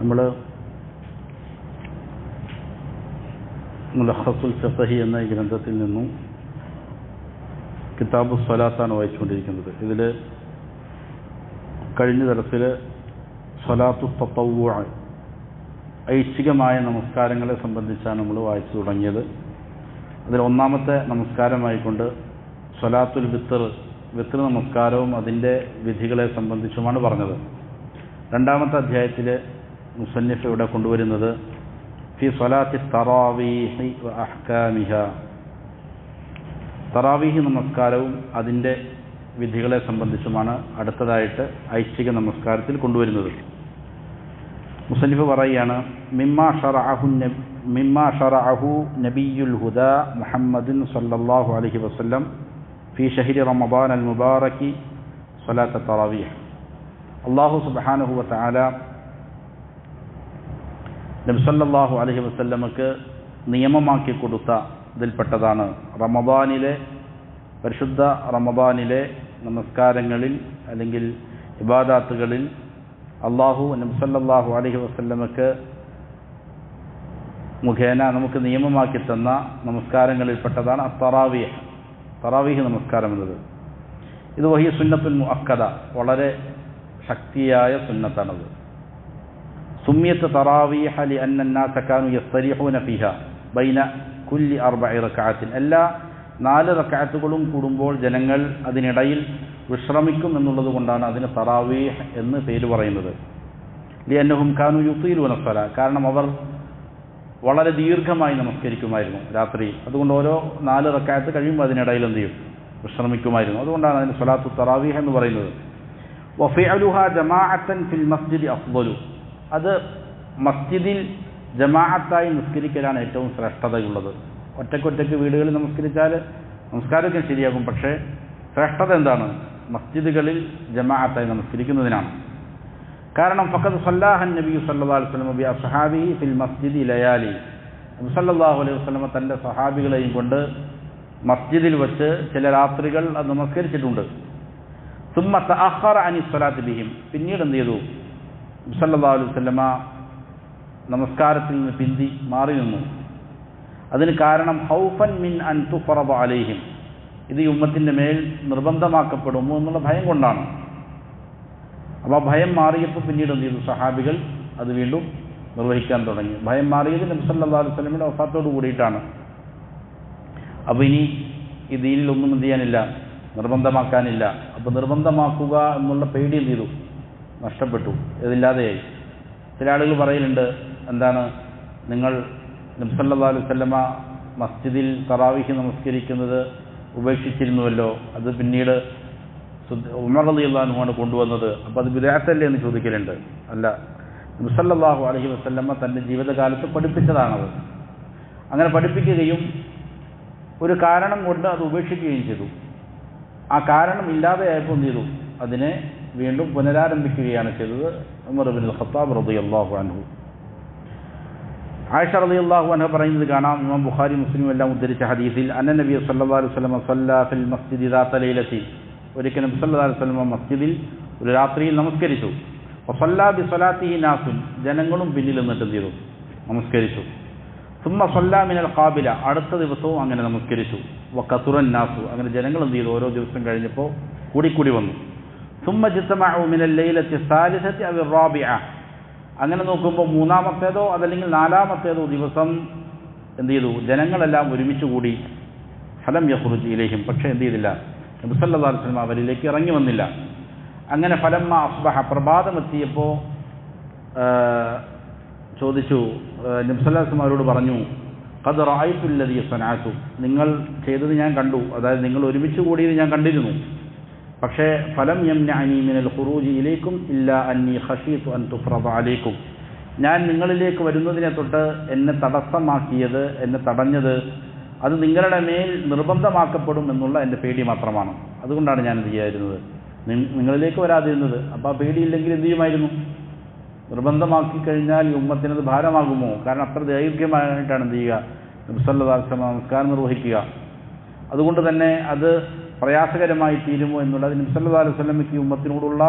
നമ്മൾ മുലഖസുൽ ഫിഖ്ഹി എന്ന ഈ ഗ്രന്ഥത്തിൽ നിന്നും കിതാബു സ്വലാത്താണ് വായിച്ചുകൊണ്ടിരിക്കുന്നത്. ഇതിൽ കഴിഞ്ഞ തരത്തിൽ സ്വലാത്തു തത്തവ്വുഅ, ഐച്ഛികമായ നമസ്കാരങ്ങളെ സംബന്ധിച്ചാണ് നമ്മൾ വായിച്ചു തുടങ്ങിയത്. അതിൽ ഒന്നാമത്തെ നമസ്കാരമായിക്കൊണ്ട് സ്വലാത്തുൽ വിത്ർ നമസ്കാരവും അതിൻ്റെ വിധികളെ സംബന്ധിച്ചുമാണ് പറഞ്ഞത്. രണ്ടാമത്തെ അധ്യായത്തിൽ മുസന്നിഫ് ഇവിടെ കൊണ്ടുവരുന്നത് ഫി സ്വലാത്തി തറാവീഹി വ അഹ്കാമിഹ, തറാവീഹ് നമസ്കാരവും അതിൻ്റെ വിധികളെ സംബന്ധിച്ചുമാണ് അടുത്തതായിട്ട് ഐച്ഛിക നമസ്കാരത്തിൽ കൊണ്ടുവരുന്നത്. മുസന്നിഫ് പറയുകയാണ്, മിമ്മാ ഷറഅഹു നബിയുൽ ഹുദാ മുഹമ്മദുൻ സല്ലല്ലാഹു അലൈഹി വസല്ലം ഫി ഷഹ്രി റമദാൻ അൽ മുബാറകി സ്വലാത്ത തറാവീഹ്. അല്ലാഹു സുബ്ഹാനഹു വ തആല നബി സല്ലല്ലാഹു അലൈഹി വസല്ലമക്ക് നിയമമാക്കി കൊടുത്ത ഇതിൽപ്പെട്ടതാണ് റമദാനിലെ, പരിശുദ്ധ റമദാനിലെ നമസ്കാരങ്ങളിൽ അല്ലെങ്കിൽ ഇബാദാത്തുകളിൽ അല്ലാഹു നബി സല്ലല്ലാഹു അലൈഹി വസല്ലമക്ക് മുഖേന നമുക്ക് നിയമമാക്കി തന്ന നമസ്കാരങ്ങളിൽപ്പെട്ടതാണ് തറാവീഹ് നമസ്കാരം എന്നത്. ഇത് വഹിയ സുന്നത്തുൽ മുഅക്കദ, വളരെ ശക്തിയായ സുന്നത്താണത്. സുമ്മിയത്ത് തറാവീഹ ലിഅന്ന അന്നാസ കാനു യസ്തരിഹൂന ഫീഹാ ബൈന കുല്ലി അർബഇ റക്അത്തിൻ, എല്ലാ 4 റക്അത്തുകളും കൂടുമ്പോൾ ജനങ്ങൾ അതിനിടയിൽ വിശ്രമിക്കും എന്നുള്ളത് കൊണ്ടാണ് അതിന് തറാവീഹ് എന്ന് പേര് പറയുന്നത്. ലിഅന്നഹും കാനു യുതീലൂന സ്വലാ, കാരണം അവർ വളരെ ദീർഘമായി നമസ്കരിക്കുമായിരുന്നു രാത്രി. അതുകൊണ്ട് ഓരോ 4 റക്അത്ത് കഴിയുമ്പോൾ അതിനിടയിൽ എന്ത് ചെയ്യും? വിശ്രമിക്കുമായിരുന്നു. അതുകൊണ്ടാണ് അതിന് സ്വലാത്തു തറാവീഹ് എന്ന് പറയുന്നത്. വഫിഅലുഹാ ജമാഅത്തൻ ഫിൽ മസ്ജിദി അഫ്ളലു, അത് മസ്ജിദിൽ ജമാഅത്തായി നിസ്കരിക്കലാണ് ഏറ്റവും ശ്രേഷ്ഠതയുള്ളത്. ഒറ്റയ്ക്കൊറ്റയ്ക്ക് വീടുകളിൽ നമസ്കരിച്ചാൽ നമസ്കാരമൊക്കെ ശരിയാകും, പക്ഷേ ശ്രേഷ്ഠത എന്താണ്? മസ്ജിദുകളിൽ ജമാഅത്തായി നമസ്കരിക്കുന്നതിനാണ്. കാരണം ഫഖദ് സല്ലല്ലാഹു നബി സല്ലല്ലാഹു അലൈഹി വസല്ലം ബി അസ്ഹാബിഹി ഫിൽ മസ്ജിദി ലയാലി, നബി സല്ലല്ലാഹു അലൈഹി വസല്ലം തൻ്റെ സഹാബികളെയും കൊണ്ട് മസ്ജിദിൽ വെച്ച് ചില രാത്രികൾ അത് നമസ്കരിച്ചിട്ടുണ്ട്. സുമ്മ തഅഖറ അനി സ്വലാത്തി ബിഹിം, പിന്നീട് എന്ത് ചെയ്തു? നബി സല്ലല്ലാഹു അലൈഹി വസല്ലം നമസ്കാരത്തിൽ നിന്ന് പിന്തി മാറി നിന്നു. അതിന് കാരണം ഹൗഫൻ മിൻ അൻ തുഫറദ അലൈഹിം, ഇത് ഈ ഉമ്മത്തിൻ്റെ മേൽ നിർബന്ധമാക്കപ്പെടുമോ എന്നുള്ള ഭയം കൊണ്ടാണ്. അപ്പോൾ ആ ഭയം മാറിയപ്പോൾ പിന്നീട് എന്ത് ചെയ്തു? സഹാബികൾ അത് വീണ്ടും നിർവഹിക്കാൻ തുടങ്ങി. ഭയം മാറിയത് നബി സല്ലല്ലാഹു അലൈഹി വസല്ലമയുടെ വഫാത്തോട് കൂടിയിട്ടാണ്. അപ്പോൾ ഇനി ഈ ദീനിലൊന്നും എന്ത് ചെയ്യാനില്ല, നിർബന്ധമാക്കാനില്ല. അപ്പോൾ നിർബന്ധമാക്കുക എന്നുള്ള പേടി എന്ത് ചെയ്തു? നഷ്ടപ്പെട്ടു, ഇതില്ലാതെയായി. ചില ആളുകൾ പറയലുണ്ട്, എന്താണ്, നിങ്ങൾ നബി സല്ലല്ലാഹു അലൈഹി വസല്ലമ മസ്ജിദിൽ തറാവീഹ് നമസ്കരിക്കുന്നത് ഉപേക്ഷിച്ചിരുന്നുവല്ലോ, അത് പിന്നീട് ഉമർ റളിയല്ലാഹു അൻഹുവാണ് കൊണ്ടുവന്നത്, അപ്പോൾ അത് ബിദ്അത്തല്ലേ എന്ന് ചോദിക്കലുണ്ട്. അല്ല, നബി സല്ലല്ലാഹു അലൈഹി വസല്ലമ തൻ്റെ ജീവിതകാലത്ത് പഠിപ്പിച്ചതാണത്. അങ്ങനെ പഠിപ്പിക്കുകയും ഒരു കാരണം കൊണ്ട് അത് ഉപേക്ഷിക്കുകയും ചെയ്തു. ആ കാരണം ഇല്ലാതെയായപ്പോൾ എന്ത് ചെയ്തു? അതിനെ വീണ്ടും പുനരാരംഭിക്കുകയാണ് ചെയ്തത് ഉമർ ഇബ്നുൽ ഖത്താബ് റളിയല്ലാഹു അൻഹു. ആയിഷ റളിയല്ലാഹു അൻഹ പറയുന്നത് കാണാം, ഇമാം ബുഖാരി മുസ്ലിം എല്ലാം ഉദ്ധരിച്ച ഹദീസിൽ, അന്ന നബി സല്ലല്ലാഹു അലൈഹി വസല്ലം സല്ലല്ലാ ഫിൽ മസ്ജിദി ദാത ലൈലത്തി, ഒരിക്കൽ നബി സല്ലല്ലാഹു അലൈഹി വസല്ലം മസ്ജിദിൽ ഒരു രാത്രിയിൽ നമസ്കരിച്ചു. വസല്ലാ ബി സ്വലാത്തിഹി നാസുൻ, ജനങ്ങളും പിന്നിൽ നിന്നിട്ട് എന്ത് ചെയ്തു? നമസ്കരിച്ചു. സുമ്മ സല്ലാ മിനൽ ഖാബില, അടുത്ത ദിവസവും അങ്ങനെ നമസ്കരിച്ചു. വകതുറൻ നാസു, അങ്ങനെ ജനങ്ങൾ എന്ത് ചെയ്തു? ഓരോ ദിവസം കഴിഞ്ഞപ്പോൾ കൂടിക്കൂടി വന്നു. സുമ്മ ജിത്തമഉ മിനൽ ലൈലത്തി സാലിസത്തി അവി റാബിഅ, അങ്ങനെ നോക്കുമ്പോൾ 3-മത്തേതോ അതല്ലെങ്കിൽ 4-മത്തേതോ ദിവസം എന്ത് ചെയ്തു? ജനങ്ങളെല്ലാം ഒരുമിച്ച് കൂടി. ഫലം യഖ്റുജ് ഇലൈഹിം, പക്ഷേ എന്ത് ചെയ്തില്ല? നബി സല്ലല്ലാഹു അലൈഹി വസല്ലം അവരിലേക്ക് ഇറങ്ങി വന്നില്ല. അങ്ങനെ ഫലമ്മ അസ്ബഹ, പ്രഭാതമെത്തിയപ്പോൾ ചോദിച്ചു, നബി സല്ലല്ലാഹു അലൈഹി വസല്ലം അവരോട് പറഞ്ഞു, ഖദ് റഅയ്തു അല്ലദീ സനഅതു, നിങ്ങൾ ചെയ്തത് ഞാൻ കണ്ടു, അതായത് നിങ്ങൾ ഒരുമിച്ച് കൂടിയത് ഞാൻ കണ്ടിരുന്നു. പക്ഷേ ഫലം യംനഅനി മിനൽ ഖുറൂജി ഇലൈക്കും ഇല്ലാ അന്നി ഖശീതു അൻ തുഫ്റദ അലൈക്കും, ഞാൻ നിങ്ങളിലേക്ക് വരുന്നതിനെ തൊട്ട് എന്നെ തടസ്സമാക്കിയത്, എന്നെ തടഞ്ഞത്, അത് നിങ്ങളുടെ മേൽ നിർബന്ധമാക്കപ്പെടും എന്നുള്ള എൻ്റെ പേടി മാത്രമാണ്. അതുകൊണ്ടാണ് ഞാൻ എന്ത് ചെയ്യാതിരുന്നത്, നിങ്ങളിലേക്ക് വരാതിരുന്നത്. അപ്പോൾ ആ പേടിയില്ലെങ്കിൽ എന്ത് ചെയ്യുമായിരുന്നു? നിർബന്ധമാക്കി കഴിഞ്ഞാൽ ഈ ഉമ്മത്തിനത് ഭാരമാകുമോ? കാരണം അത്ര ദൈർഘ്യമായിട്ടാണ് എന്ത് ചെയ്യുക? നബി സല്ലല്ലാഹു അലൈഹി വസല്ലം നമസ്കാരം നിർവഹിക്കുക. അതുകൊണ്ട് തന്നെ അത് പ്രയാസകരമായി തീരുമോ എന്നുള്ളത് നബി സല്ലല്ലാഹു അലൈഹി വസല്ലമയ്ക്ക് ഈ ഉമ്മത്തിനോടുള്ള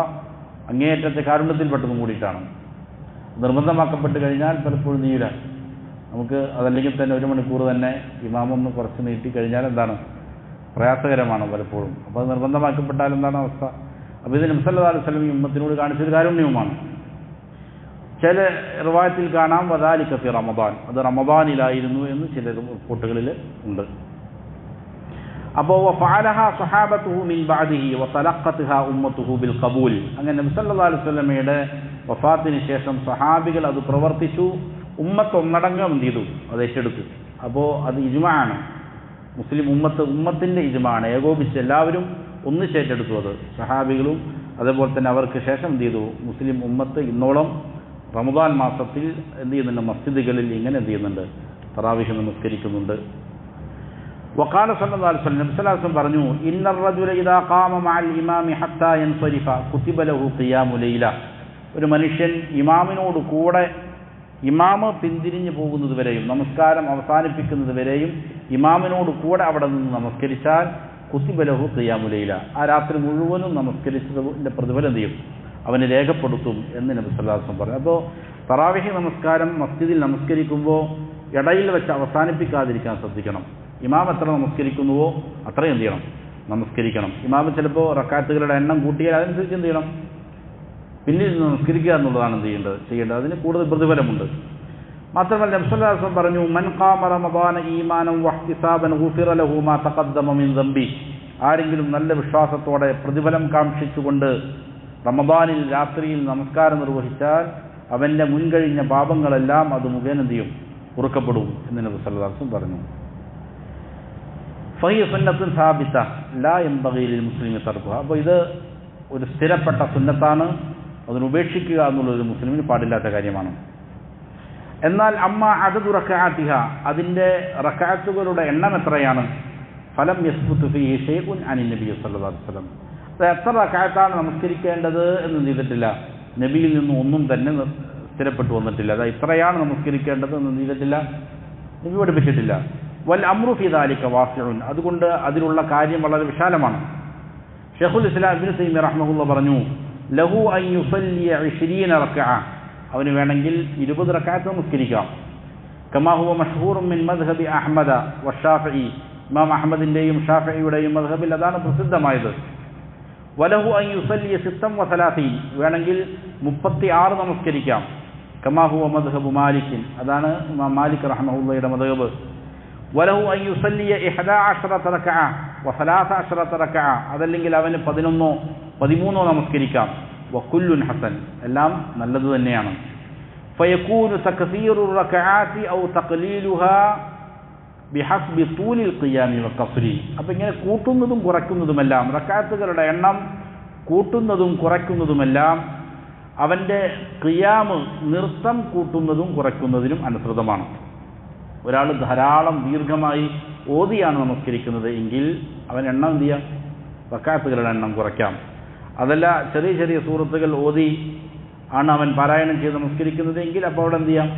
അങ്ങേയറ്റത്തെ കാരുണ്യത്തിൽപ്പെട്ടതും കൂടിയിട്ടാണ്. നിർബന്ധമാക്കപ്പെട്ട് കഴിഞ്ഞാൽ പലപ്പോഴും നീല നമുക്ക് അതല്ലെങ്കിൽ തന്നെ 1 മണിക്കൂർ തന്നെ ഇമാമൊന്ന് കുറച്ച് നീട്ടിക്കഴിഞ്ഞാൽ എന്താണ് പ്രയാസകരമാണ് പലപ്പോഴും. അപ്പോൾ അത് നിർബന്ധമാക്കപ്പെട്ടാൽ എന്താണ് അവസ്ഥ? അപ്പോൾ ഇത് നബി സല്ലല്ലാഹു അലൈഹി വസല്ലം ഈ ഉമ്മത്തിനോട് കാണിച്ചൊരു കാരുണ്യവുമാണ്. ചില റിവായത്തിൽ കാണാം വദാലിക ഫി റമദാൻ, അത് റമദാനിലായിരുന്നു എന്ന് ചില റിപ്പോർട്ടുകളിൽ ഉണ്ട്. അപ്പോൾ വഫഅലഹ സ്വഹാബത്തുഹു മിൻ ബഅദിഹി വതലഖത്ഹാ ഉമ്മത്തുഹു ബിൽ ഖബൂൽ. അങ്ങനെ നബി സല്ലല്ലാഹു അലൈഹി വസല്ലമയുടെ വഫാത്തിന് ശേഷം സ്വഹാബികൾ അത് പ്രവർത്തിച്ചു, ഉമ്മത്ത് ഒന്നടങ്കം എന്ത് ചെയ്തു? അത് ഏറ്റെടുത്തു. അപ്പോൾ അത് ഇജ്മാഅാണ്, മുസ്ലിം ഉമ്മത്തിൻ്റെ ഇജ്മാഅാണ്, ഏകോപിച്ച് എല്ലാവരും ഒന്നിച്ചേറ്റെടുത്തു. അത് സ്വഹാബികളും അതേപോലെ തന്നെ അവർക്ക് ശേഷം എന്ത് ചെയ്തു? മുസ്ലിം ഉമ്മത്ത് ഇന്നോളം റമദാൻ മാസത്തിൽ എന്ത് ചെയ്യുന്നുണ്ട്? മസ്ജിദുകളിൽ ഇങ്ങനെ എന്ത് ചെയ്യുന്നുണ്ട്? തറാവീഹ് നമസ്കരിക്കുന്നുണ്ട്. വഖാല സല്ലല്ലാഹു അലൈഹി വസല്ലം, നബി സല്ലല്ലാഹു അലൈഹി വസല്ലം പറഞ്ഞു, ഇന്നർ റജുല ഇദാ ഖാമ മഅൽ ഇമാമി ഹത്താ യൻസരിഫ കുതിബ ലഹു ഖിയാമു ലൈല. ഒരു മനുഷ്യൻ ഇമാമിനോട് കൂടെ ഇമാമ് പിന്തിരിഞ്ഞു പോകുന്നത് വരെയും നമസ്കാരം അവസാനിപ്പിക്കുന്നത് വരെയും ഇമാമിനോട് കൂടെ അവിടെ നിന്ന് നമസ്കരിച്ചാൽ കുതിബ ലഹു ഖിയാമു ലൈല, ആ രാത്രി മുഴുവനും നമസ്കരിച്ചതിൻ്റെ പ്രതിഫലം എന്ത് ചെയ്യും? അവന് രേഖപ്പെടുത്തും എന്ന് നബി സല്ലല്ലാഹു അലൈഹി വസല്ലം പറഞ്ഞു. അപ്പോൾ തറാവീഹ് നമസ്കാരം മസ്ജിദിൽ നമസ്കരിക്കുമ്പോൾ ഇടയിൽ വെച്ച് അവസാനിപ്പിക്കാതിരിക്കാൻ ശ്രദ്ധിക്കണം. ഇമാം എത്ര നമസ്കരിക്കുന്നുവോ അത്രയും എന്ത് ചെയ്യണം? നമസ്കരിക്കണം. ഇമാം ചിലപ്പോൾ റക്കാത്തുകളുടെ എണ്ണം കൂട്ടിയാൽ അതനുസരിച്ച് എന്ത് ചെയ്യണം? പിന്നിൽ നമസ്കരിക്കുക എന്നുള്ളതാണ് എന്ത് ചെയ്യേണ്ടത്. അതിന് കൂടുതൽ പ്രതിഫലമുണ്ട്. മാത്രമല്ല നബി സല്ലല്ലാഹു അലൈഹി വസല്ലം പറഞ്ഞു, മൻ ഖാമ റമദാന ഈമാനൻ വഹ്തിസാബൻ ഗുഫിറ ലഹു മാ തഖദ്ദമ മിൻ ദംബി. ആരെങ്കിലും നല്ല വിശ്വാസത്തോടെ പ്രതിഫലം കാംക്ഷിച്ചുകൊണ്ട് റമദാനിൽ രാത്രിയിൽ നമസ്കാരം നിർവഹിച്ചാൽ അവൻ്റെ മുൻകഴിഞ്ഞ പാപങ്ങളെല്ലാം അത് മുഖേന എന്ത് ചെയ്യും? പൊറുക്കപ്പെടും എന്ന് നബി സല്ലല്ലാഹു അലൈഹി വസല്ലം പറഞ്ഞു. ഫഹിയ സുന്നത്തുൻ സാബിത ലാ യൻബഗി ലിൽ മുസ്ലിമി തർക്കുഹ. അപ്പോൾ ഇത് ഒരു സ്ഥിരപ്പെട്ട സുന്നത്താണ്, അതിനുപേക്ഷിക്കുക എന്നുള്ളൊരു മുസ്ലിമിന് പാടില്ലാത്ത കാര്യമാണ്. എന്നാൽ അമ്മ അദദു റക്അഅതിഹ, അതിൻ്റെ റക്അത്തുകളുടെ എണ്ണം എത്രയാണ്? ഫലം യസ്ബുതു ഫീഹി ഷൈഉൻ അനി നബി സല്ലല്ലാഹു അലൈഹി വസല്ലം. അത് എത്ര റക്അത്താണ് നമസ്കരിക്കേണ്ടത് എന്ന് ചെയ്തിട്ടില്ല, നബിയിൽ നിന്നും ഒന്നും തന്നെ സ്ഥിരപ്പെട്ടു വന്നിട്ടില്ല. അത് ഇത്രയാണ് നമസ്കരിക്കേണ്ടത് എന്ന് ചെയ്തിട്ടില്ല, നബി പഠിപ്പിച്ചിട്ടില്ല. വൽ അംറു ഫീ ദാലിക വാസിഉൻ, അതുകൊണ്ട് അതിലുള്ള കാര്യം വളരെ വിശാലമാണ്. ഷെയ്ഖുൽ ഇസ്ലാം ഇബ്നു തൈമിയ്യ റഹ്മഹുല്ലാഹ് പറഞ്ഞു, ലഹു അൻ യുസല്ലി 20 റക്അ, അവന് വേണമെങ്കിൽ 20 റക്അത്ത് നമസ്കരിക്കാം. കമാ ഹുവ മഷ്ഹൂറുൻ മിൻ മദ്ഹബി അഹ്മദ വശാഫിഈ, ഇമാം അഹ്മദിൻ്റെയും ഷാഫിഈയുടെയും മദ്ഹബിൽ അതാണ് പ്രസിദ്ധമായത്. വലഹു അൻ യുസല്ലി 36, വേണമെങ്കിൽ 36 നമസ്കരിക്കാം. കമാ ഹുവ മദ്ഹബു മാലിക്കിൻ, അതാണ് ഇമാം മാലിക് റഹ്മഹുള്ളയുടെ മദ്ഹബ്. വലഹു അൻ യുസല്ലി 11 റക്അ വ13 റക്അ, അതല്ലെങ്കിൽ അവന് 11 13 നമസ്കരിക്കാം. വകുല്ലുൻ ഹസൻ, എല്ലാം നല്ലത് തന്നെയാണ്. ഫയകൂനു തക്സീറു റക്അാതി ഔ തഖ്ലീലുഹാ ബിഹസ്ബി തൂലിൽ ഖിയാമി വഖസ്രി. അപ്പോൾ ഇങ്ങനെ കൂട്ടുന്നതും കുറയ്ക്കുന്നതുമെല്ലാം, റക്അത്തുകളുടെ എണ്ണം കൂട്ടുന്നതും കുറയ്ക്കുന്നതുമെല്ലാം അവൻ്റെ ഖിയാമ് നൃത്തം കൂട്ടുന്നതും കുറയ്ക്കുന്നതിനും അനുസൃതമാണ്. ഒരാൾ ധാരാളം ദീർഘമായി ഓതിയാണ് നമസ്കരിക്കുന്നത് എങ്കിൽ അവൻ എണ്ണം എന്ത് ചെയ്യാം? റക്അത്തുകളുടെ എണ്ണം കുറയ്ക്കാം. അതല്ല ചെറിയ ചെറിയ സൂറത്തുകൾ ഓതി ആണ് അവൻ പാരായണം ചെയ്ത് നമസ്കരിക്കുന്നത് എങ്കിൽ അപ്പോൾ അവിടെ എന്ത് ചെയ്യാം?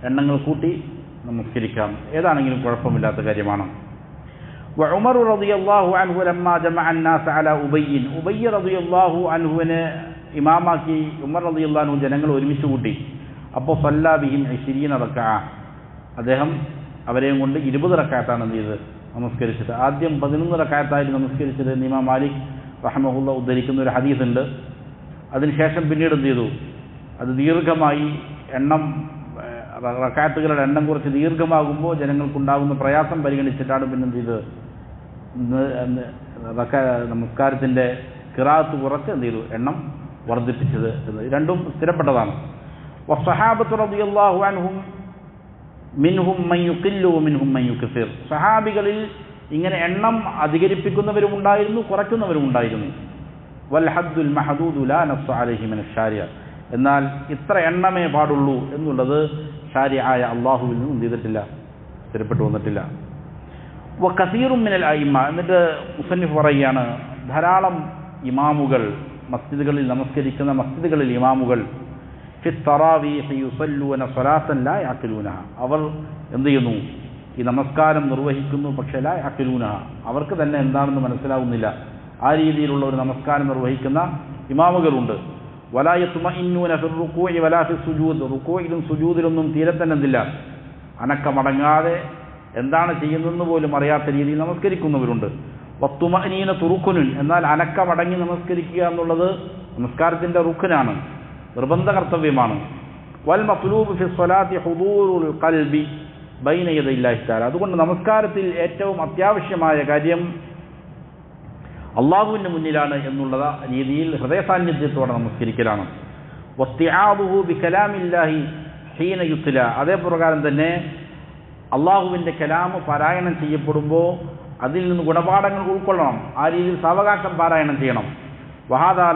എണ്ണങ്ങൾ കൂട്ടി നമസ്കരിക്കാം. ഏതാണെങ്കിലും കുഴപ്പമില്ലാത്ത കാര്യമാണ്. ഉമർ റളിയല്ലാഹു അൻഹു ലമ്മാ ജമഅ അന്നാസ അലാ ഉബയ്യ്, ഉബയ്യ് റളിയല്ലാഹു അൻഹുവിനെ ഇമാമാക്കി ഉമർ റളിയല്ലാഹു അൻഹു ജനങ്ങൾ ഒരുമിച്ച് കൂട്ടി. അപ്പോൾ സല്ലാ ബിഹിം 20 റക്അ, അദ്ദേഹം അവരെയും കൊണ്ട് 20 റക്അത്താണ് എന്ത് ചെയ്തത്? നമസ്കരിച്ചത്. ആദ്യം 11 റക്അത്തായിട്ട് നമസ്കരിച്ചത് എന്ന് ഇമാം മാലിക് റഹ്മഹുല്ലാഹ് ഉദ്ധരിക്കുന്ന ഒരു ഹദീസ് ഉണ്ട്. അതിനുശേഷം പിന്നീട് എന്ത് ചെയ്തു? അത് ദീർഘമായി, എണ്ണം റക്അത്തുകളുടെ എണ്ണം കുറച്ച് ദീർഘമാകുമ്പോൾ ജനങ്ങൾക്കുണ്ടാകുന്ന പ്രയാസം പരിഗണിച്ചിട്ടാണ് പിന്നെ എന്ത് ചെയ്തത്? നമസ്കാരത്തിൻ്റെ ഖിറാഅത്ത് കുറച്ച് എന്ത് ചെയ്തു? എണ്ണം വർദ്ധിപ്പിച്ചത് എന്ന്. രണ്ടും സ്ഥിരപ്പെട്ടതാണ്. വസ്സഹാബത്തു റളിയല്ലാഹു അൻഹും മിൻഹും മൻ യുഖില്ലു മിൻഹും മൻ യുക്സിർ, സഹാബികളിൽ ഇങ്ങനെ എണ്ണം അധികരിപ്പിക്കുന്നവരും ഉണ്ടായിരുന്നു, കുറയ്ക്കുന്നവരും ഉണ്ടായിരുന്നു. വൽ ഹദ്ദുൽ മഹദൂദു ലാ നസ്സ അലൈഹി മിന ശാരിഅ, എന്നാൽ ഇത്ര എണ്ണമേ പാടുള്ളൂ എന്നുള്ളത് ശാരിഅയായ അല്ലാഹുവിൽ നിന്നും എന്ത് ചെയ്തിട്ടില്ല? സ്ഥിരപ്പെട്ടു വന്നിട്ടില്ല. വ കസീറുൻ മിനൽ അഇമ്മ, എന്നിട്ട് മുസന്നിഫ് പറയുകയാണ്, ധാരാളം ഇമാമുകൾ മസ്ജിദുകളിൽ നമസ്കരിക്കുന്ന മസ്ജിദുകളിൽ ഇമാമുകൾ ഫി തറാവീഹി യുസല്ലൂന സ്വലാത്തൻ ലാ യഅഖിലൂനഹ, അവർ എന്ത് ചെയ്യുന്നു? ഈ നമസ്കാരം നിർവഹിക്കുന്നു, പക്ഷേ ലാ യഅഖിലൂനഹ, അവർക്ക് തന്നെ എന്താണെന്ന് മനസ്സിലാവുന്നില്ല. ആ രീതിയിലുള്ള ഒരു നമസ്കാരം നിർവഹിക്കുന്ന ഇമാമുകളുണ്ട്. വലാ യത്മഇന്നൂന ഫിർ റുകൂഇ വലാ ഫിസ് സുജൂദ്, റുകൂഇലും സുജൂദിലൊന്നും തീരെ തന്നെ എന്തില്ല, അനക്കമടങ്ങാതെ എന്താണ് ചെയ്യുന്നതെന്ന് പോലും അറിയാത്ത രീതിയിൽ നമസ്കരിക്കുന്നവരുണ്ട്. വത്തുമഅനീന തുറുക്കുനുൻ, എന്നാൽ അനക്കമടങ്ങി നമസ്കരിക്കുക എന്നുള്ളത് നമസ്കാരത്തിൻ്റെ റുക്കുനാണ്, നിർബന്ധ കർത്തവ്യമാണ്. വൽ മത്ലൂബ് ഫി സ്വലാത്തി ഹുദൂറുൽ ഖൽബി ബൈന യദൈല്ലാഹി തആല, അതുകൊണ്ട് നമസ്കാരത്തിൽ ഏറ്റവും അത്യാവശ്യമായ കാര്യം അള്ളാഹുവിൻ്റെ മുന്നിലാണ് എന്നുള്ള രീതിയിൽ ഹൃദയ സാന്നിധ്യത്തോടെ നമസ്കരിക്കലാണ്. വസ്തിആദുഹു ബികലാമില്ലാഹി ഹീന യുത്ല, അതേ പ്രകാരം തന്നെ അള്ളാഹുവിൻ്റെ കലാം പാരായണം ചെയ്യപ്പെടുമ്പോൾ അതിൽ നിന്ന് ഗുണപാഠങ്ങൾ ഉൾക്കൊള്ളണം, ആ രീതിയിൽ സാവകാശം പാരായണം ചെയ്യണം. വഹാദാ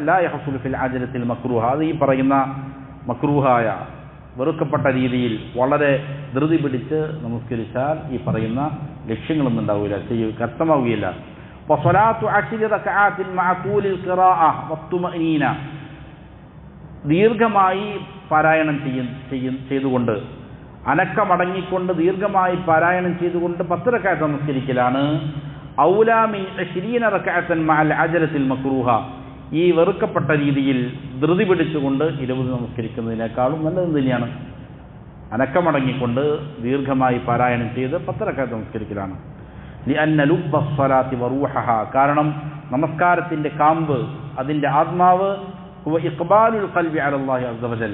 ലാ യഹ്സുലു ഫിൽ അജ്ലത്തിൽ മക്രൂഹ, അത് ഈ പറയുന്ന മക്രൂഹായ വെറുക്കപ്പെട്ട രീതിയിൽ വളരെ ധൃതി പിടിച്ച് നമസ്കരിച്ചാൽ ഈ പറയുന്ന ലക്ഷ്യങ്ങളൊന്നും ഉണ്ടാവില്ല, കർത്തമാവുകയില്ല. വസ്വലാത്തു അശ്രി റക്അഅത്തിൻ മഅ തൂലിൽ ഖിറാഅ വത്തുമഅനീന, ദീർഘമായി പാരായണം ചെയ്തുകൊണ്ട്, അനക്കമടങ്ങിക്കൊണ്ട് ദീർഘമായി പാരായണം ചെയ്തുകൊണ്ട് 10 റക്അത്ത് നമസ്കരിക്കലാണ് ഔലാ മിൻ 20 റക്അത്തൻ മഅൽ അജ്ലത്തിൽ മക്രൂഹ, ഈ വെറുക്കപ്പെട്ട രീതിയിൽ ധൃതി പിടിച്ചുകൊണ്ട് 20 നമസ്കരിക്കുന്നതിനേക്കാളും നല്ലത് തന്നെയാണ്. അനക്കമടങ്ങിക്കൊണ്ട് ദീർഘമായി പാരായണം ചെയ്ത് 10 റക്അത്ത് നമസ്കരിക്കലാണ്. ലിഅന്ന ലുബ്ബ സ്വലാത്തി വറൂഹഹ, കാരണം നമസ്കാരത്തിൻ്റെ കാമ്പ്, അതിൻ്റെ ആത്മാവ് ഹുവ ഇഖ്ബാലുൽ ഖൽബി അലല്ലാഹി അസ്സ വജൽ,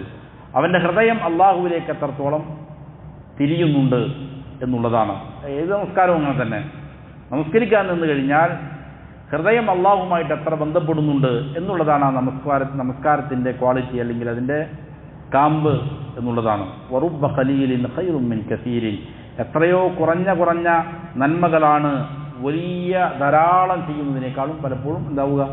അവൻ്റെ ഹൃദയം അള്ളാഹുവിലേക്ക് എത്രത്തോളം തിരിയുന്നുണ്ട് എന്നുള്ളതാണ്. ഏത് നമസ്കാരവും അങ്ങനെ തന്നെ, നമസ്കരിക്കാൻ നിന്ന് കഴിഞ്ഞാൽ ഹൃദയം അള്ളാഹുമായിട്ട് എത്ര ബന്ധപ്പെടുന്നുണ്ട് എന്നുള്ളതാണ് ആ നമസ്കാരത്തിൻ്റെ ക്വാളിറ്റി, അല്ലെങ്കിൽ അതിൻ്റെ കാമ്പ് എന്നുള്ളതാണ്. വറുബ്ബ ഖലീലിൻ ഖൈറും മിൻ കസീരിൻ, എത്രയോ കുറഞ്ഞ നന്മകളാണ് വലിയ ധാരാളം ചെയ്യുന്നതിനേക്കാളും പലപ്പോഴും എന്താവുക,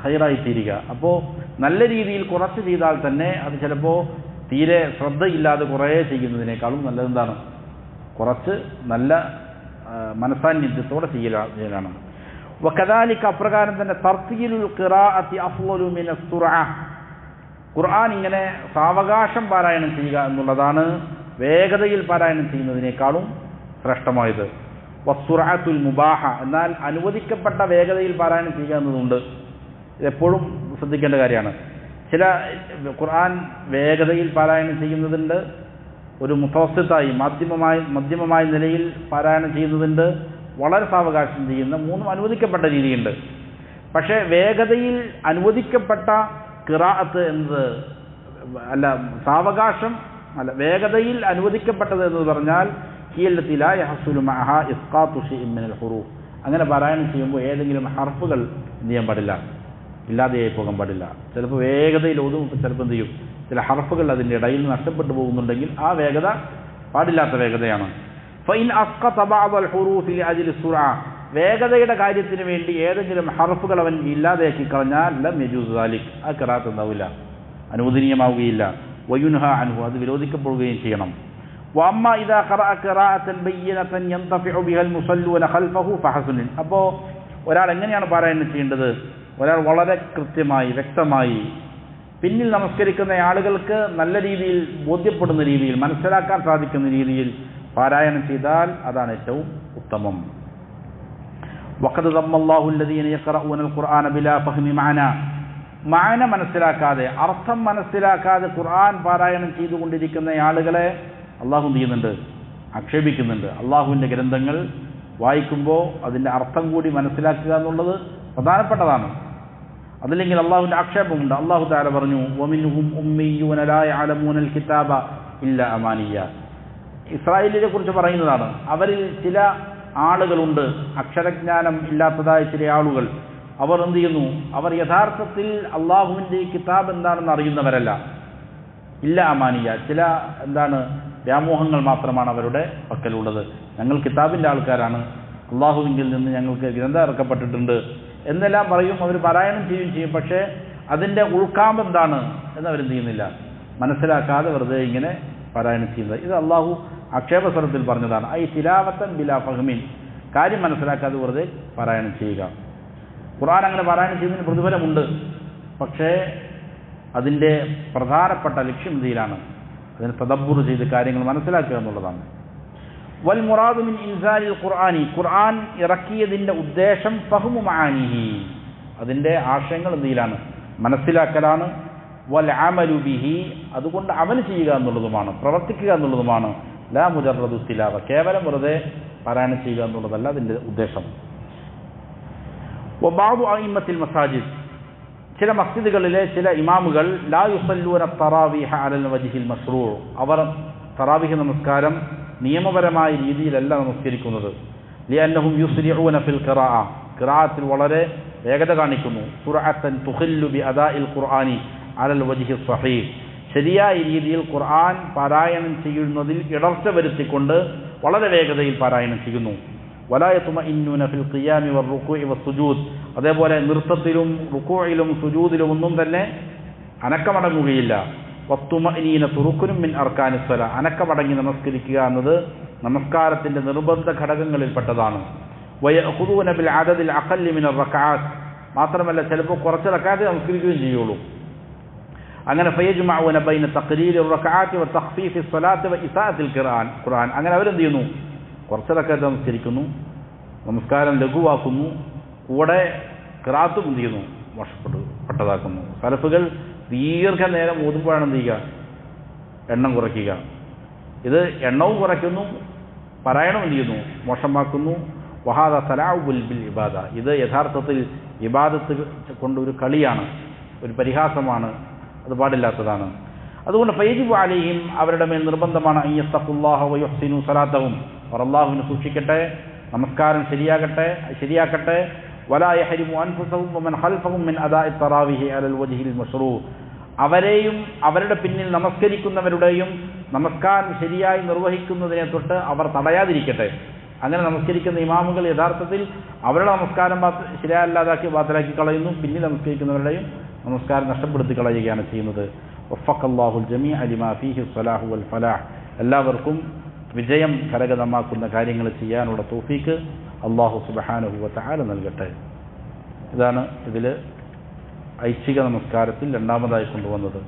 ഹൈറായിത്തീരുക. അപ്പോൾ നല്ല രീതിയിൽ കുറച്ച് ചെയ്താൽ തന്നെ അത് ചിലപ്പോൾ തീരെ ശ്രദ്ധയില്ലാതെ കുറേ ചെയ്യുന്നതിനേക്കാളും നല്ലതെന്താണ്, കുറച്ച് നല്ല മനസാന്നിധ്യത്തോടെ ചെയ്യലാണ്. വകദാലിക, അപ്രകാരം തന്നെ തർത്തീലുൽ ഖിറാഅത്തി അഫ്ളലു മിനസ് സുർഅ, ഖുർആൻ ഇങ്ങനെ സാവകാശം പാരായണം ചെയ്യുക എന്നുള്ളതാണ് വേഗതയിൽ പാരായണം ചെയ്യുന്നതിനേക്കാളും ശ്രേഷ്ഠമായത്. വസ്സുർഅത്തുൽ മുബാഹ, എന്നാൽ അനുവദിക്കപ്പെട്ട വേഗതയിൽ പാരായണം ചെയ്യുക എന്നതുണ്ട്, ഇതെപ്പോഴും ശ്രദ്ധിക്കേണ്ട കാര്യമാണ്. ചില ഖുർആൻ വേഗതയിൽ പാരായണം ചെയ്യുന്നതുണ്ട്, ഒരു മുത്തവസ്സിത്തായി മധ്യമമായ നിലയിൽ പാരായണം ചെയ്യുന്നതുണ്ട്, വളരെ സാവകാശം ചെയ്യുന്ന, മൂന്നും അനുവദിക്കപ്പെട്ട രീതിയുണ്ട്. പക്ഷേ വേഗതയിൽ അനുവദിക്കപ്പെട്ട ഖിറാഅത്ത് എന്നത് അല്ല, സാവകാശം അല്ല, വേഗതയിൽ അനുവദിക്കപ്പെട്ടത് എന്ന് പറഞ്ഞാൽ ഹിയല്ലത്തി ലാ യഹ്സുലു മഅഹാ ഇസ്ഖാതു ശൈഇൻ മിനൽ ഹുറൂഫ്, അങ്ങനെ പാരായണം ചെയ്യുമ്പോൾ ഏതെങ്കിലും ഹർഫുകൾ എന്ത് ചെയ്യാൻ പാടില്ല, ഇല്ലാതെയായി പോകാൻ പാടില്ല. ചിലപ്പോൾ വേഗതയിൽ ഓതും, ചിലപ്പോൾ എന്ത് ചെയ്യും, ചില ഹർഫുകൾ അതിൻ്റെ ഇടയിൽ നഷ്ടപ്പെട്ടു പോകുന്നുണ്ടെങ്കിൽ ആ വേഗത പാടില്ലാത്ത വേഗതയാണ്. ഫൈൻ അസ്ഖത ബഅദൽ ഹുറൂഫി ലിഅജ്ലി സുർഅ, വേഗതയുടെ കാര്യത്തിന് വേണ്ടി ഏതെങ്കിലും ഹർഫുകൾ അവൻ ഇല്ലാതെയാക്കി കളഞ്ഞാൽ ലം യജൂസ് ദാലിക്, ആ ഖിറാഅത്ത് എന്താവില്ല, അനുവദനീയമാവുകയില്ല. വയുൻഹ അൻഹു, അത് വിരോധിക്കപ്പെടുകയും ചെയ്യണം. വഅമ്മ ഇദാ ഖറഅ ഖിറാഅത്തൻ ബയ്യിനതൻ യൻതഫിഉ ബിഹൽ മുസല്ലൂന ഖൽഫഹു ഫഹസുൻ, അപ്പോൾ ഒരാൾ എങ്ങനെയാണ് പാരായണം ചെയ്യേണ്ടത്, ഒരാൾ വളരെ കൃത്യമായി വ്യക്തമായി പിന്നിൽ നമസ്കരിക്കുന്ന ആളുകൾക്ക് നല്ല രീതിയിൽ ബോധ്യപ്പെടുന്ന രീതിയിൽ മനസ്സിലാക്കാൻ സാധിക്കുന്ന രീതിയിൽ പാരായണം ചെയ്താൽ അതാണ് ഏറ്റവും ഉത്തമം. വഖദ് ദമ്മല്ലാഹു അല്ലദീന യഖറഊനൽ ഖുർആന ബിലാ ഫഹ്മി മഅന, മനസ്സിലാക്കാതെ, അർത്ഥം മനസ്സിലാക്കാതെ ഖുർആൻ പാരായണം ചെയ്തുകൊണ്ടിരിക്കുന്ന ആളുകളെ അള്ളാഹു ചെയ്യുന്നുണ്ട്, ആക്ഷേപിക്കുന്നുണ്ട്. അള്ളാഹുവിൻ്റെ ഗ്രന്ഥങ്ങൾ വായിക്കുമ്പോൾ അതിൻ്റെ അർത്ഥം കൂടി മനസ്സിലാക്കുക എന്നുള്ളത് പ്രധാനപ്പെട്ടതാണ്. അതില്ലെങ്കിൽ അള്ളാഹുവിൻ്റെ ആക്ഷേപമുണ്ട്. അള്ളാഹു തആല പറഞ്ഞു, വമിൻഹും ഉമ്മിയ്യൂന ലാ യഅലമൂനൽ കിതാബ ഇല്ല അമാനിയ, ഇസ്രായേലിനെ കുറിച്ച് പറയുന്നതാണ്. അവരിൽ ചില ആളുകളുണ്ട്, അക്ഷരജ്ഞാനം ഇല്ലാത്തതായ ചില ആളുകൾ. അവർ എന്ത് ചെയ്യുന്നു, അവർ യഥാർത്ഥത്തിൽ അള്ളാഹുവിൻ്റെ കിതാബ് എന്താണെന്ന് അറിയുന്നവരല്ല. ഇല്ല അമാനിയ, ചില വ്യാമോഹങ്ങൾ മാത്രമാണ് അവരുടെ പക്കലുള്ളത്. ഞങ്ങൾ കിതാബിൻ്റെ ആൾക്കാരാണ്, അള്ളാഹുവിങ്കിൽ നിന്ന് ഞങ്ങൾക്ക് ഗ്രന്ഥം ഇറക്കപ്പെട്ടിട്ടുണ്ട് എന്നെല്ലാം പറയും, അവർ പാരായണം ചെയ്യും. പക്ഷേ അതിൻ്റെ ഉൾക്കാമ്പ് എന്താണ് എന്നവരെന്ത് ചെയ്യുന്നില്ല, മനസ്സിലാക്കാതെ വെറുതെ ഇങ്ങനെ പാരായണം ചെയ്യുന്നത്. ഇത് അള്ളാഹു ആക്ഷേപസ്വരത്തിൽ പറഞ്ഞതാണ്. ഐ തിലാവത്തൻ ബിലാ ഫഹ്മിൻ, കാര്യം മനസ്സിലാക്കാതെ വെറുതെ പാരായണം ചെയ്യുക. ഖുർആൻ അങ്ങനെ പാരായണം ചെയ്യുന്നതിന് പ്രതിഫലമുണ്ട്, പക്ഷേ അതിൻ്റെ പ്രധാനപ്പെട്ട ലക്ഷ്യം എന്തിലാണ്, അതിന് തദബ്ബുർ ചെയ്ത് കാര്യങ്ങൾ മനസ്സിലാക്കുക എന്നുള്ളതാണ്. വൽ മുറാദു മിൻ ഇൻസാലിൽ ഖുർആനി, ഖുർആൻ ഇറക്കിയതിൻ്റെ ഉദ്ദേശം ഫഹ്മു മആനിഹി, അതിൻ്റെ ആശയങ്ങൾ എന്തിലാണ്, മനസ്സിലാക്കലാണ്. വൽ അമലു ബിഹി, അതുകൊണ്ട് അമൽ ചെയ്യുക എന്നുള്ളതുമാണ്, പ്രവർത്തിക്കുക എന്നുള്ളതുമാണ്. ലാ മുജറദു തിലാവ, കേവലം വെറുതെ പാരായണം ചെയ്യുക എന്നുള്ളതല്ല അതിൻ്റെ ഉദ്ദേശം. വബഅദു അഇമ്മത്തിൽ മസാജിദ്, ചില മസ്ജിദുകളിലെ ചില ഇമാമുകൾ ലാ യുസല്ലൂന തറാവീഹ അലൽ വജ്ഹിൽ മശ്റൂ, അവർ തറാവീഹ് നമസ്കാരം നിയമപരമായ രീതിയിലല്ല നമസ്കരിക്കുന്നത്. ലിഅന്നഹും യുസ്രിഊന ഫിൽ ഖിറാഅ, ഖിറാഅത്തിൽ വളരെ വേഗത കാണിക്കുന്നു. സുറഅത്തൻ തുഖില്ലു ബി അദാഇൽ ഖുർആനി അലൽ വജ്ഹി സ്വഹീഹ്, ശരിയായ രീതിയിൽ ഖുർആൻ പാരായണം ചെയ്യുന്നതിൽ ഇടർച്ച വരുത്തിക്കൊണ്ട് വളരെ വേഗതയിൽ പാരായണം ചെയ്യുന്നു. വലാ യത്മഇന്നൂന ഫിൽ ഖിയാമി വറുകൂഇ വസ്സുജൂദ്, അതേപോലെ നൃത്തത്തിലും റുകൂഇലും സുജൂദിലും ഒന്നും തന്നെ അനക്കമടങ്ങുകയില്ല. വത്തുമഇനീനതു റുക്നുൻ മിൻ അർക്കാനിസ് സ്വലാ, അനക്കമടങ്ങി നമസ്കരിക്കുക എന്നത് നമസ്കാരത്തിന്റെ നിർബന്ധ ഘടകങ്ങളിൽപ്പെട്ടതാണ്. വയഖുദൂന ബിൽ അദദിൽ അഖല്ലി മിൻ അർറകഅത്ത്, മാത്രമല്ല ചിലപ്പോൾ കുറച്ച് റക്അത്ത് നമസ്കരിക്കുകയും ചെയ്യുള്ളൂ. അങ്ങനെ ഫയജ്മഊന ബൈന തഖ്രീരി റക്അത്ത് വ തഖ്ഫീഫി സ്വലാത്ത് വ ഇസാഅത്തിൽ ഖുർആൻ, അങ്ങനെ അവരെന്ത് ചെയ്യുന്നു, കുറച്ച് റക്അത്ത് നമസ്കരിക്കുന്നു, നമസ്കാരം ലഘുവാക്കുന്നു, കൂടെ ഖിറാഅത്തും എന്ത് ചെയ്യുന്നു, മോശപ്പെട്ടതാക്കുന്നു. സലഫുകൾ ദീർഘനേരം ഓതുമ്പോഴാണ് എന്ത് ചെയ്യുക, എണ്ണം കുറയ്ക്കുക. ഇത് എണ്ണവും കുറയ്ക്കുന്നു, പാരായണം എന്ത് ചെയ്യുന്നു, മോശമാക്കുന്നു. വഹാദ തലാഉബുൽ ബിൽ ഇബാദ, ഇത് യഥാർത്ഥത്തിൽ ഇബാദത്ത് കൊണ്ടൊരു കളിയാണ്, ഒരു പരിഹാസമാണ്, അത് പാടില്ലാത്തതാണ്. അതുകൊണ്ട് ഫയജിബു അലൈഹിം, അവരുടെ മേൽ നിർബന്ധമാണ് അയ്യത്തഖുല്ലാഹ വയുഹ്സിനു സ്വലാത്തഹും, അവർ അല്ലാഹുവിനെ സൂക്ഷിക്കട്ടെ, നമസ്കാരം ശരിയാക്കട്ടെ. വലാ യഹരിമു അൻഫുസഹും വമൻ ഖൽഫഹും മിൻ അദാഇ തറാവീഹി അലൽ വജ്ഹിൽ മശ്റൂ, അവരെയും അവരുടെ പിന്നിൽ നമസ്കരിക്കുന്നവരുടെയും നമസ്കാരം ശരിയായി നിർവഹിക്കുന്നതിനെ തൊട്ട് അവർ തടയാതിരിക്കട്ടെ. അങ്ങനെ നമസ്കരിക്കുന്ന ഇമാമുകൾ യഥാർത്ഥത്തിൽ അവരുടെ നമസ്കാരം ശരിയല്ലാതാക്കി ബാത്തിലാക്കി കളയുന്നു, പിന്നിൽ നമസ്കരിക്കുന്നവരുടെയും നമസ്കാരം നഷ്ടപ്പെടുത്തി കളയുകയാണ് ചെയ്യുന്നത്. വഫഖല്ലാഹുൽ ജമീഅ ലിമാ ഫീഹി സ്വലാഹു വൽ ഫലാഹ്, എല്ലാവർക്കും വിജയം കരഗതമാക്കുന്ന കാര്യങ്ങൾ ചെയ്യാനുള്ള തൗഫീക്ക് അല്ലാഹു സുബ്ഹാനഹു വ തആല നൽകട്ടെ. ഇതാണ് ഇതിൽ ഐച്ഛിക നമസ്കാരത്തിൽ രണ്ടാമതായി കൊണ്ടുവന്നത്.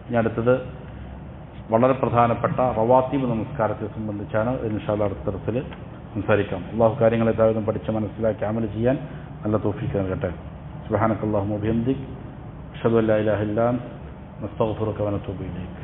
ഇനി അടുത്തത് വളരെ പ്രധാനപ്പെട്ട റവാത്തീബ് നമസ്കാരത്തെ സംബന്ധിച്ചാണ് ഇൻഷാ അല്ലാഹ് അടുത്ത ദർസിൽ സംസാരിക്കാം. അല്ലാഹു കാര്യങ്ങളെ യഥാവിധം പഠിച്ച് മനസ്സിലാക്കി അമൽ ചെയ്യാൻ നല്ല തൗഫീക്ക് നൽകട്ടെ. സുബ്ഹാനക്കല്ലാഹുമ്മ വബിഹംദിക് അഷ്ഹദു അല്ലാ ഇലാഹ ഇല്ലാ അൻത നസ്തഗ്ഫിറുക വ നതൂബു ഇലൈക്.